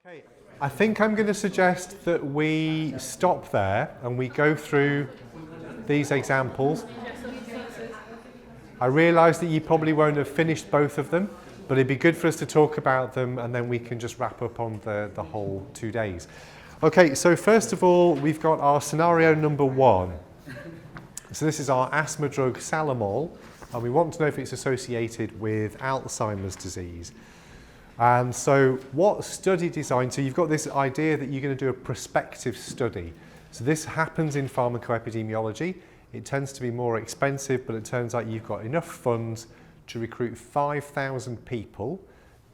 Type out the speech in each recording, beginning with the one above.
Okay, I think I'm going to suggest that we stop there and we go through these examples. I realise that you probably won't have finished both of them, but it'd be good for us to talk about them and then we can just wrap up on the whole 2 days. Okay, so first of all, we've got our scenario number 1. So this is our asthma drug Salamol, and we want to know if it's associated with Alzheimer's disease. And so what study design, so you've got this idea that you're going to do a prospective study. So this happens in pharmacoepidemiology. It tends to be more expensive, but it turns out you've got enough funds to recruit 5,000 people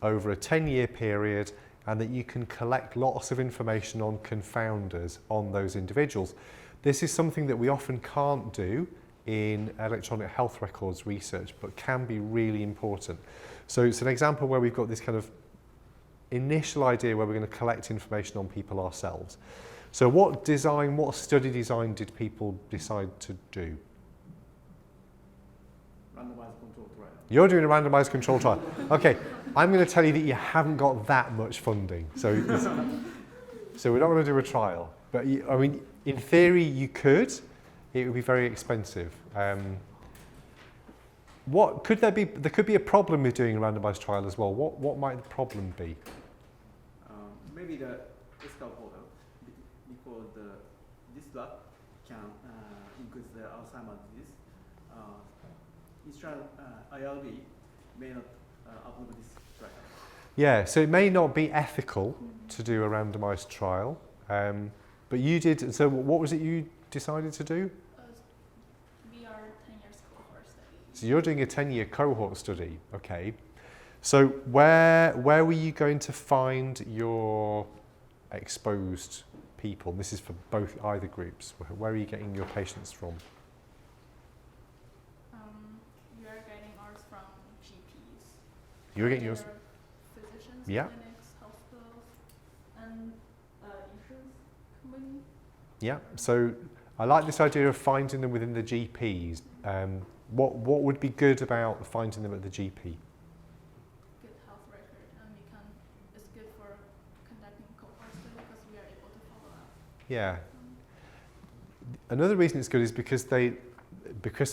over a 10-year period, and that you can collect lots of information on confounders on those individuals. This is something that we often can't do in electronic health records research, but can be really important. So it's an example where we've got this kind of initial idea where we're going to collect information on people ourselves. So what study design did people decide to do? Randomized controlled trial. You're doing a randomized control trial. Okay, I'm going to tell you that you haven't got that much funding. So we're not going to do a trial. But I mean, in theory, you could. It would be very expensive. What could there be? There could be a problem with doing a randomized trial as well. What might the problem be? Maybe the escape model, because this drug can increase the Alzheimer's disease. Initial IRB may not approve this trial. Yeah, so it may not be ethical to do a randomized trial, but you did. So what was it you decided to do? We are 10 years cohort study. So you're doing a 10-year cohort study, okay. So where were you going to find your exposed people? This is for either groups. Where are you getting your patients from? We are getting ours from GPs. You're getting yours? Physicians, Yeah. clinics, hospitals, and insurance company. Yeah, so I like this idea of finding them within the GPs. What would be good about finding them at the GP? Good health record, and it's good for conducting cohort study because we are able to follow up. Yeah. Another reason it's good is because they're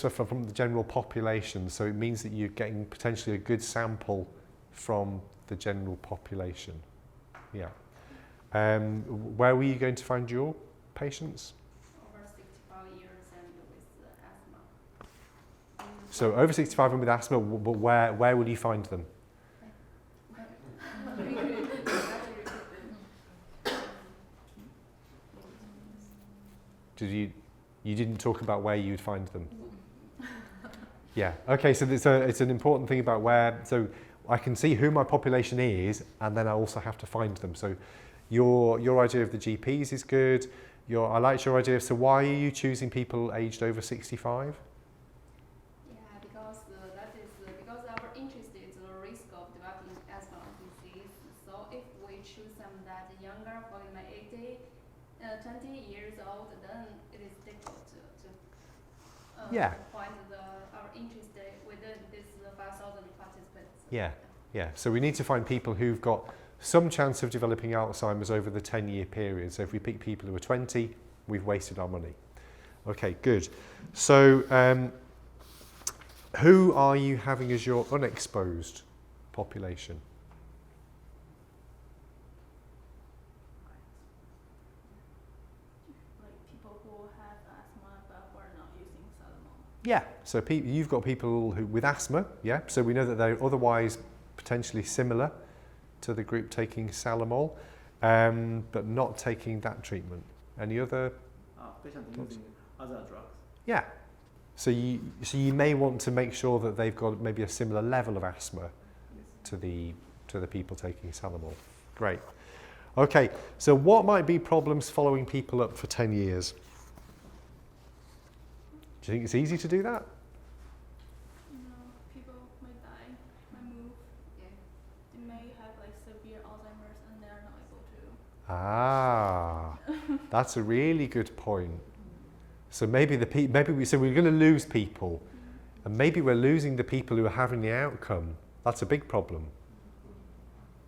from the general population, so it means that you're getting potentially a good sample from the general population. Yeah. Where were you going to find your patients? Over 65 years and with asthma. So over 65 and with asthma, but where will you find them? You didn't talk about where you'd find them? Yeah, okay, so it's an important thing about where, so I can see who my population is, and then I also have to find them. So your idea of the GPs is good. I liked your idea. So why are you choosing people aged over 65? Yeah, because because our interest is the risk of developing asthma disease. So if we choose some that younger, for like 20 years old, then it is difficult to find our interest within this 5,000 participants. Yeah, yeah. So we need to find people who've got some chance of developing Alzheimer's over the 10-year period. So if we pick people who are 20, we've wasted our money. Okay, good. So who are you having as your unexposed population? Like people who have asthma but who are not using Salamol. Yeah, so you've got people with asthma, yeah, so we know that they're otherwise potentially similar to the group taking Salamol, but not taking that treatment. Any other? Patients using other drugs. Yeah, so you may want to make sure that they've got maybe a similar level of asthma to the people taking Salamol. Great. Okay, so what might be problems following people up for 10 years? Do you think it's easy to do that? No, people might die, might move. Yeah. They may have like severe Alzheimer's and they are not able to. Ah, that's a really good point. So maybe we're going to lose people, and maybe we're losing the people who are having the outcome. That's a big problem.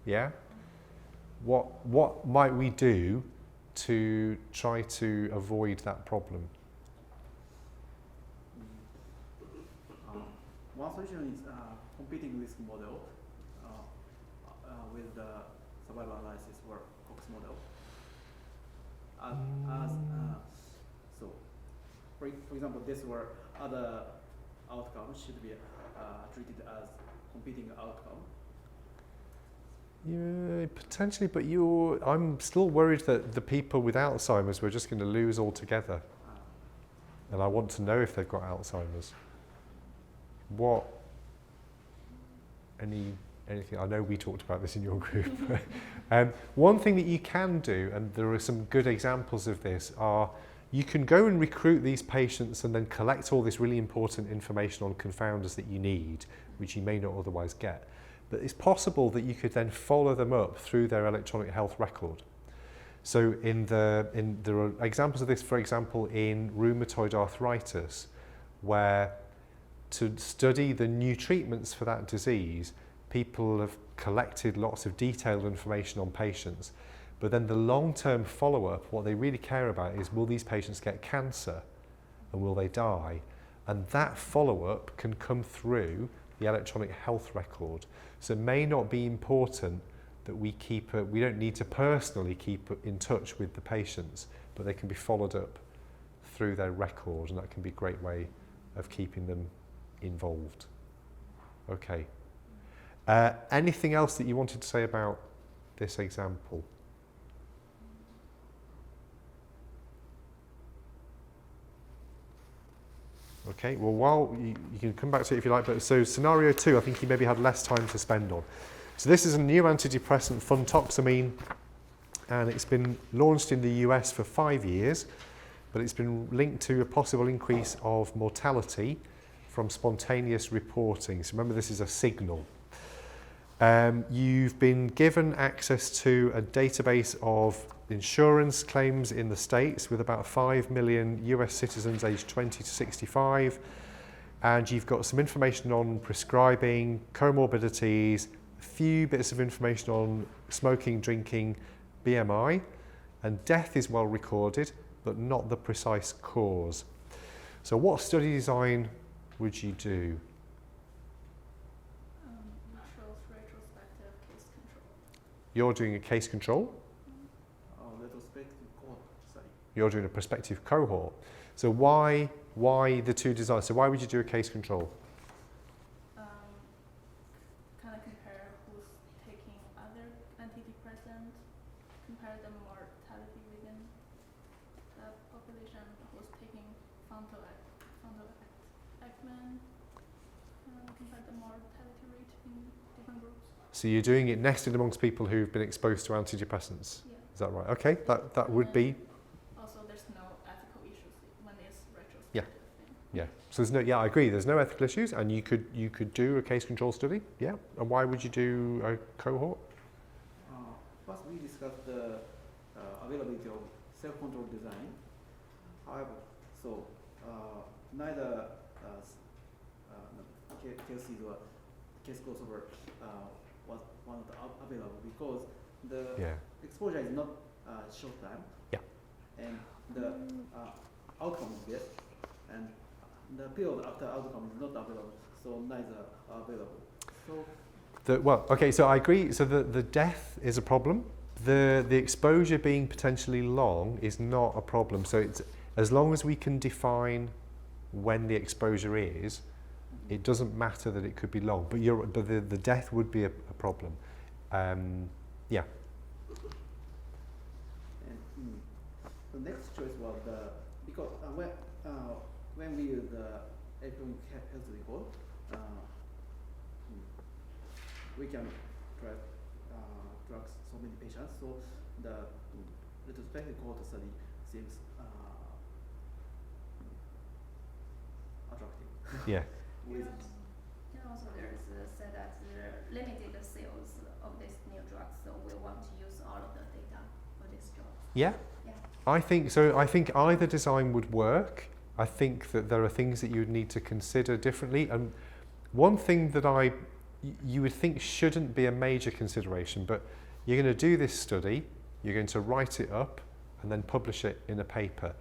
Yeah. what might we do to try to avoid that problem? One solution is competing risk model with the survival analysis or Cox model. So, for example, this or other outcomes should be treated as competing outcome. Yeah, potentially, but I'm still worried that the people with Alzheimer's we're just going to lose altogether. And I want to know if they've got Alzheimer's. Anything? I know we talked about this in your group. One thing that you can do, and there are some good examples of this, are you can go and recruit these patients and then collect all this really important information on confounders that you need, which you may not otherwise get. But it's possible that you could then follow them up through their electronic health record. So there are examples of this, for example, in rheumatoid arthritis, where to study the new treatments for that disease, people have collected lots of detailed information on patients. But then the long-term follow-up, what they really care about is, will these patients get cancer and will they die? And that follow-up can come through the electronic health record. So it may not be important that we don't need to personally keep in touch with the patients, but they can be followed up through their record, and that can be a great way of keeping them involved. Okay. Anything else that you wanted to say about this example? Okay, well, while you can come back to it if you like, but so scenario 2, I think you maybe had less time to spend on. So this is a new antidepressant, funtoxamine, and it's been launched in the US for 5 years, but it's been linked to a possible increase of mortality from spontaneous reporting. So remember, this is a signal. You've been given access to a database of insurance claims in the States with about 5 million US citizens aged 20 to 65, and you've got some information on prescribing, comorbidities, a few bits of information on smoking, drinking, BMI, and death is well recorded, but not the precise cause. So what study design would you do? Retrospective case control. You're doing a case control? Retrospective cohort study. You're doing a prospective cohort. So why the two designs? So why would you do a case control? Kind of compare who's taking other antidepressants, compare the mortality within the population, who's taking fundoactman, compare the mortality rate in different groups. So you're doing it nested amongst people who've been exposed to antidepressants? Yeah. Is that right? Okay, that would be. Also, there's no ethical issues when it's retrospective. Yeah. Thing. Yeah. So there's no. Yeah, I agree. There's no ethical issues, and you could do a case control study. Yeah. And why would you do a cohort? First, we discussed the availability of self-controlled design. However, so neither cases or case crossover was one of the available because the exposure is not short time. Yeah. And the outcome is this, and the period after outcome is not available, so neither are available. So so I agree. So the death is a problem. The exposure being potentially long is not a problem. So it's as long as we can define when the exposure is, it doesn't matter that it could be long. But the death would be a problem. Yeah. And the next choice was because when we use the electronic health record, we can track so many patients. So the retrospective cohort study seems attractive. Yeah. And also there's said that there are limited sales of this new drug, so we want to use all of the data for this drug. Yeah. Yeah. I think so. I think either design would work. I think that there are things that you would need to consider differently. And one thing that you would think shouldn't be a major consideration, but you're going to do this study, you're going to write it up and then publish it in a paper.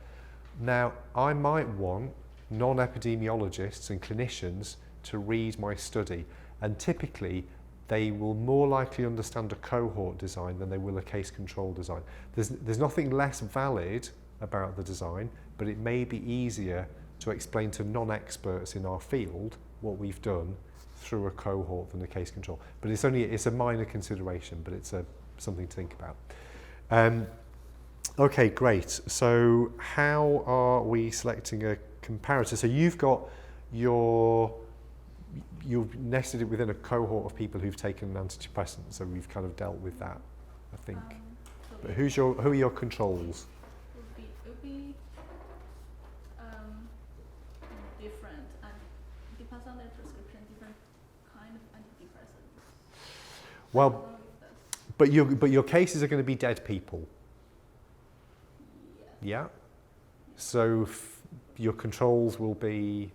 Now, I might want non-epidemiologists and clinicians to read my study, and typically they will more likely understand a cohort design than they will a case control design. There's nothing less valid about the design, but it may be easier to explain to non-experts in our field what we've done through a cohort than a case control. But it's a minor consideration, but it's something to think about. Okay, great. So how are we selecting a comparator? So you've nested it within a cohort of people who've taken an antidepressant, so we've kind of dealt with that, I think. But who are your controls? It would be different, and it depends on their prescription, different kind of antidepressants. Well, but your cases are going to be dead people. Yeah. So your controls will be.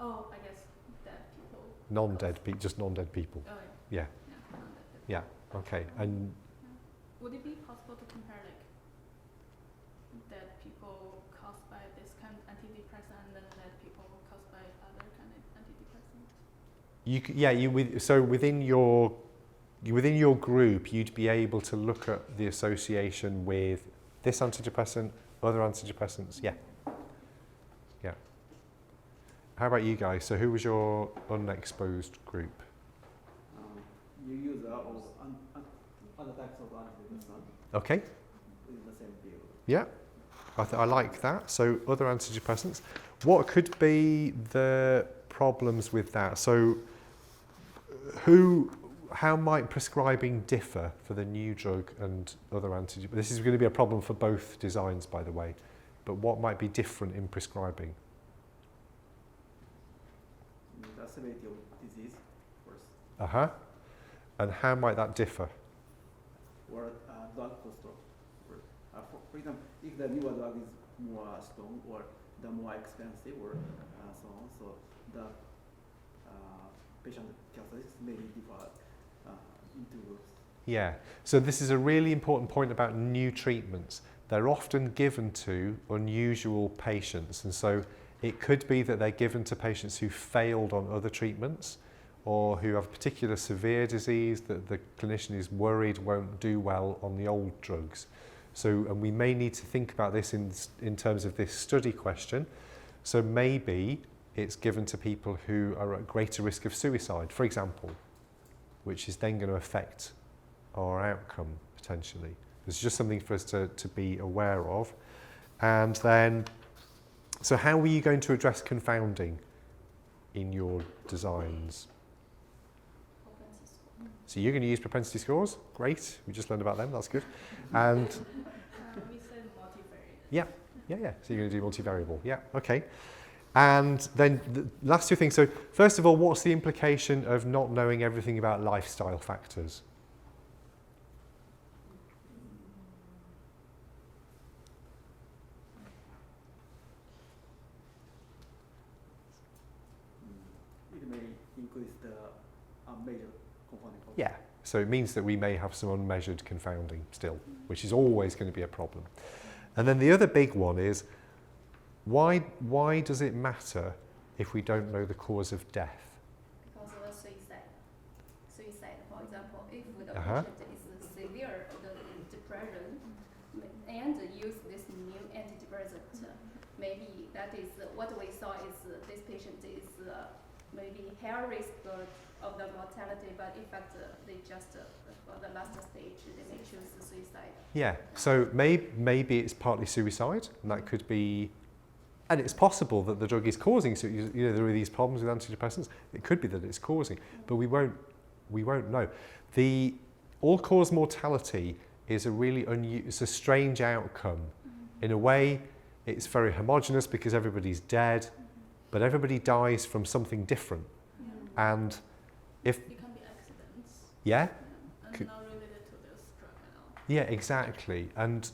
Oh, I guess dead people. Non-dead people, just non-dead people. Oh, yeah. Yeah, non-dead people. Yeah. Okay. And would it be possible to compare like dead people caused by this kind of antidepressant and then dead people caused by other kind of antidepressant? so within your group, you'd be able to look at the association with this antidepressant, other antidepressants. Yeah. Yeah. How about you guys? So who was your unexposed group? You use other types of antidepressants Okay. in the same field. Yeah. I like that. So other antidepressants. What could be the problems with that? So how might prescribing differ for the new drug and other antidepressants? This is going to be a problem for both designs, by the way. But what might be different in prescribing? The severity of disease, of course, Uh-huh. And how might that differ? or drug cost. For example, if the newer drug is more strong or the more expensive or so on, so the patient characteristics may differ into groups. Yeah. So this is a really important point about new treatments. They're often given to unusual patients, and so it could be that they're given to patients who failed on other treatments or who have particular severe disease that the clinician is worried won't do well on the old drugs. So, and we may need to think about this in terms of this study question. So maybe it's given to people who are at greater risk of suicide, for example, which is then going to affect our outcome potentially. It's just something for us to be aware of. And then, so how are you going to address confounding in your designs? So you're going to use propensity scores. Great. We just learned about them. That's good. And We said multivariate. yeah. So you're going to do multivariable. Yeah. Okay. And then the last two things. So first of all, what's the implication of not knowing everything about lifestyle factors? It may increase the unmeasured confounding factor. Yeah. So it means that we may have some unmeasured confounding still, which is always going to be a problem. And then the other big one is, why does it matter if we don't know the cause of death? Because of suicide. Suicide, for example, if the Uh-huh. patient is severe the depression and use this new antidepressant, maybe that is what we saw is this patient is maybe higher risk of the mortality, but in fact they just for the last stage they may choose suicide. Yeah, so maybe it's partly suicide, and that could be, and it's possible that the drug is causing, so there are these problems with antidepressants. It could be that it's causing, but we won't know. The all-cause mortality is a really it's a strange outcome. In a way, it's very homogeneous because everybody's dead, but everybody dies from something different. And if It can be accidents. yeah. And Could- not related to this drug at all. Yeah, exactly. And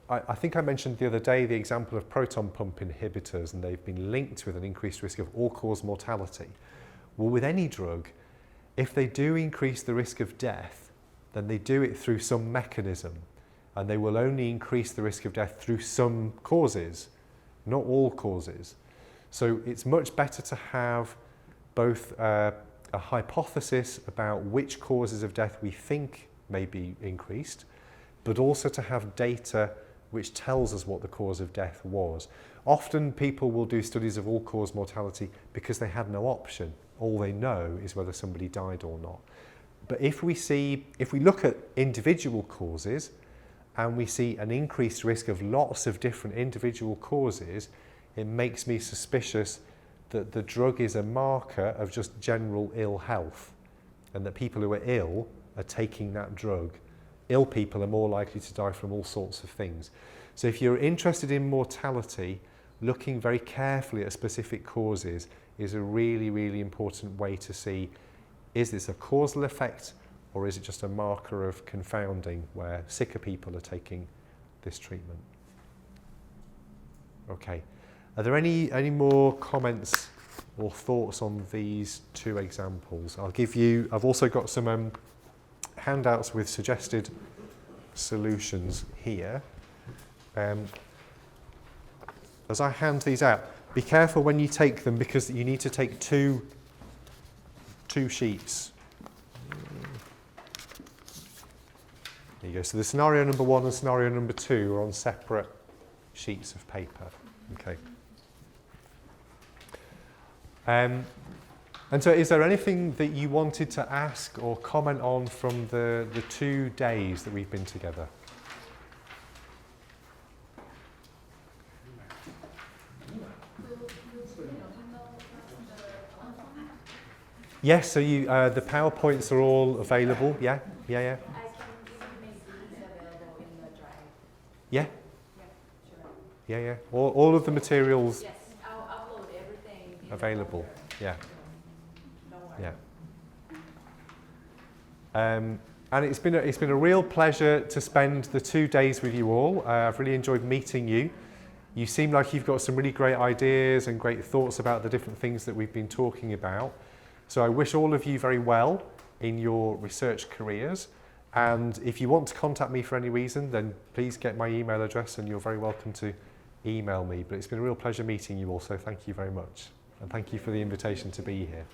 I think I mentioned the other day the example of proton pump inhibitors, and they've been linked with an increased risk of all-cause mortality. Well, with any drug, if they do increase the risk of death, then they do it through some mechanism, and they will only increase the risk of death through some causes, not all causes. So it's much better to have both a hypothesis about which causes of death we think may be increased, but also to have data which tells us what the cause of death was. Often people will do studies of all-cause mortality because they had no option. All they know is whether somebody died or not. But if we look at individual causes and we see an increased risk of lots of different individual causes, it makes me suspicious that the drug is a marker of just general ill health, and that people who are ill are taking that drug. Ill people are more likely to die from all sorts of things. So if you're interested in mortality, looking very carefully at specific causes is a really, really important way to see, is this a causal effect or is it just a marker of confounding where sicker people are taking this treatment? Okay. Are there any more comments or thoughts on these two examples? I've also got some handouts with suggested solutions here. As I hand these out, be careful when you take them because you need to take two sheets. There you go. So the scenario number 1 and scenario number 2 are on separate sheets of paper. Okay. And so is there anything that you wanted to ask or comment on from the 2 days that we've been together? Yes, so the PowerPoints are all available, yeah? I can make these available in the drive. Yeah? Yeah, sure. Yeah. All of the materials Yes, I'll upload everything. available, yeah. Don't worry. Yeah. And it's been a real pleasure to spend the 2 days with you all. I've really enjoyed meeting you. You seem like you've got some really great ideas and great thoughts about the different things that we've been talking about. So I wish all of you very well in your research careers. And if you want to contact me for any reason, then please get my email address and you're very welcome to email me. But it's been a real pleasure meeting you all, so thank you very much. And thank you for the invitation to be here.